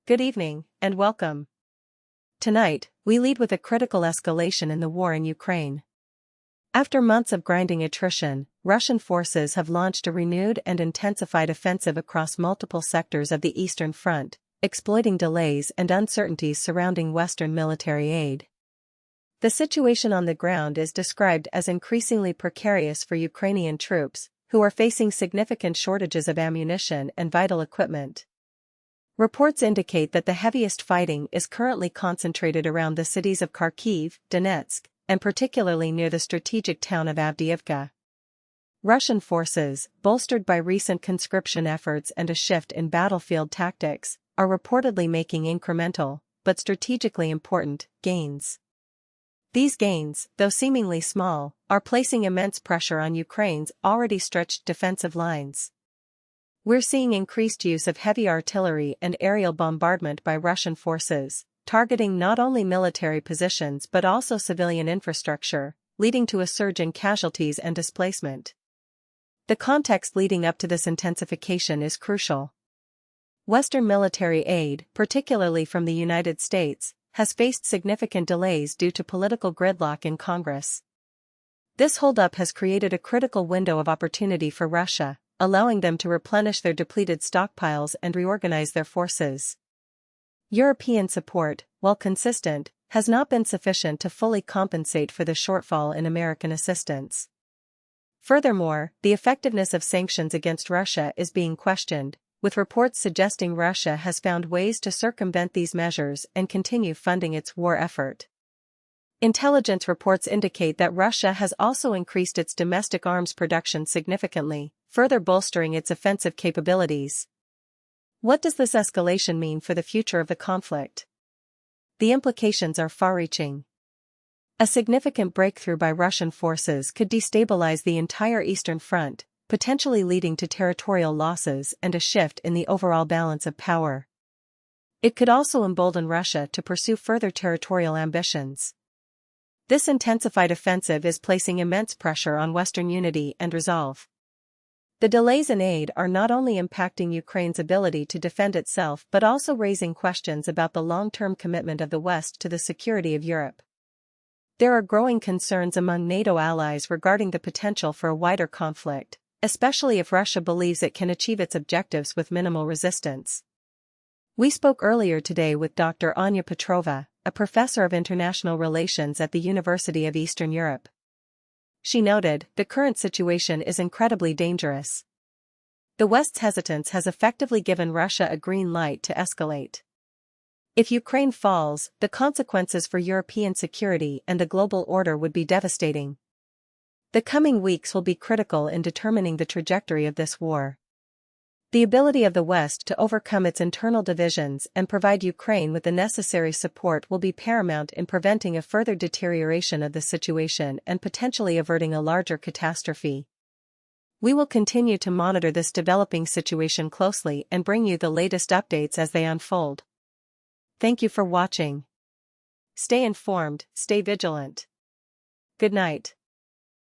Good evening, and welcome. Tonight, we lead with a critical escalation in the war in Ukraine. After months of grinding attrition, Russian forces have launched a renewed and intensified offensive across multiple sectors of the Eastern Front, exploiting delays and uncertainties surrounding Western military aid. The situation on the ground is described as increasingly precarious for Ukrainian troops, who are facing significant shortages of ammunition and vital equipment. Reports indicate that the heaviest fighting is currently concentrated around the cities of Kharkiv, Donetsk, and particularly near the strategic town of Avdiivka. Russian forces, bolstered by recent conscription efforts and a shift in battlefield tactics, are reportedly making incremental, but strategically important, gains. These gains, though seemingly small, are placing immense pressure on Ukraine's already stretched defensive lines. We're seeing increased use of heavy artillery and aerial bombardment by Russian forces, targeting not only military positions but also civilian infrastructure, leading to a surge in casualties and displacement. The context leading up to this intensification is crucial. Western military aid, particularly from the United States, has faced significant delays due to political gridlock in Congress. This holdup has created a critical window of opportunity for Russia, allowing them to replenish their depleted stockpiles and reorganize their forces. European support, while consistent, has not been sufficient to fully compensate for the shortfall in American assistance. Furthermore, the effectiveness of sanctions against Russia is being questioned, with reports suggesting Russia has found ways to circumvent these measures and continue funding its war effort. Intelligence reports indicate that Russia has also increased its domestic arms production significantly, further bolstering its offensive capabilities. What does this escalation mean for the future of the conflict? The implications are far-reaching. A significant breakthrough by Russian forces could destabilize the entire Eastern Front, potentially leading to territorial losses and a shift in the overall balance of power. It could also embolden Russia to pursue further territorial ambitions. This intensified offensive is placing immense pressure on Western unity and resolve. The delays in aid are not only impacting Ukraine's ability to defend itself but also raising questions about the long-term commitment of the West to the security of Europe. There are growing concerns among NATO allies regarding the potential for a wider conflict, especially if Russia believes it can achieve its objectives with minimal resistance. We spoke earlier today with Dr. Anya Petrova, a professor of international relations at the University of Eastern Europe. She noted, the current situation is incredibly dangerous. The West's hesitance has effectively given Russia a green light to escalate. If Ukraine falls, the consequences for European security and the global order would be devastating. The coming weeks will be critical in determining the trajectory of this war. The ability of the West to overcome its internal divisions and provide Ukraine with the necessary support will be paramount in preventing a further deterioration of the situation and potentially averting a larger catastrophe. We will continue to monitor this developing situation closely and bring you the latest updates as they unfold. Thank you for watching. Stay informed, stay vigilant. Good night.